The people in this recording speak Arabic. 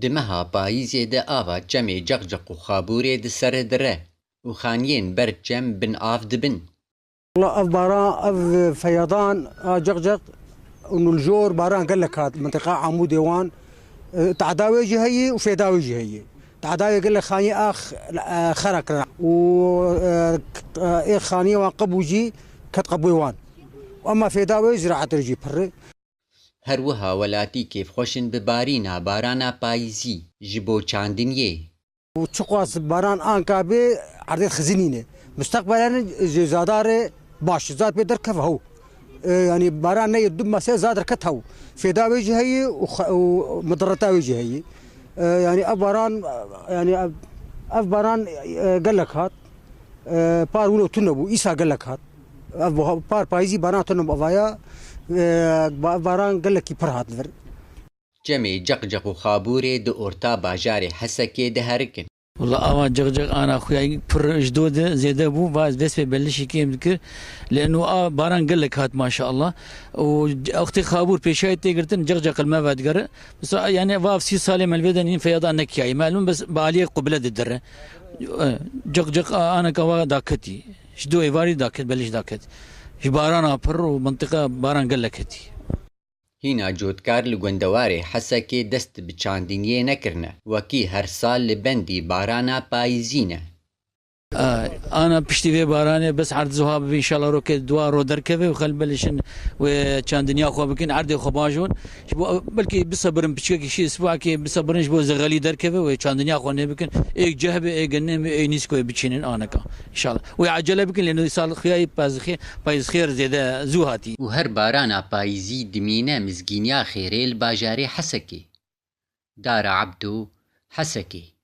دمها پاییزê de ava çemê ceqceq û xaborê di serê dire û xaniyên ber çem bin av dibin. والله اف باران اف فيضان جقجق انه الجور باران قال لك هذا منطقه عمود ديوان تعداوي جهيه وفيداوي جهيه تعداوي قال لك خاني اخ خرق و ايه خاني وقبوجي كتقبويوان واما فيداوي زراعه رجي بر هەروەها وەلاتی کێفخۆشن bi barîna barana payîzî ji bo çandiniyê. وتشقواس باران انكابي عرض خزينينه مستقبلا زادار باش زاد بيدر كفهو يعني باران يدم مسا زاد ركتهو فيداوي جهي ومضرتاوي جهي يعني اباران يعني افباران قال لك هات بار ولو تنبو ايسا قال لك هات بار بايزي باران تنبو افايا باران قال لك يبرهات الفر Cemê ceqceq û xaborê di orta bajarê Hesekê de herikin. والله أوا جغجغ أنا أخويا بر جدود زيادة بو باز بس ببلش كيم ذكر لأنه باران قال لك هات ما شاء الله وأختي خابور بيشاي تيجرتن جغجغ الماء بعد بس يعني واف سي سالم البدن في يضع نكيا معلوم بس بعليه قبلة الدرة جغجغ أنا كوا داكتي شدو إيفاري داكت بلش داكت باران أبر ومنطقة باران قال لك هتي هینا جوتکار li gundewarê Hesekê dest bi çandiniyê nekirine wekî her sal li bendî barana payîzî ne. أنا بشتي في باراني بس عرض زهاب إن شاء الله روكي دوا رو دركبه وخل بلشن وكان دنيا خو بكين عرض خو باجون بلكي بصبرن بشكل شيء أسبوع كي بصبرن شبو زغالي دركبه وكان دنيا خو نبكين إيك جهبه إيك جنم إيه نسكو بتشينن أنا كا إن شاء الله ويعجله بكين لأنه صار خياي باز خير زيادة زوهاتي. و her barana payîzî dimîne mizgîniya xêrê li bajarê Hesekê. Dara Ebdo, Hesekê.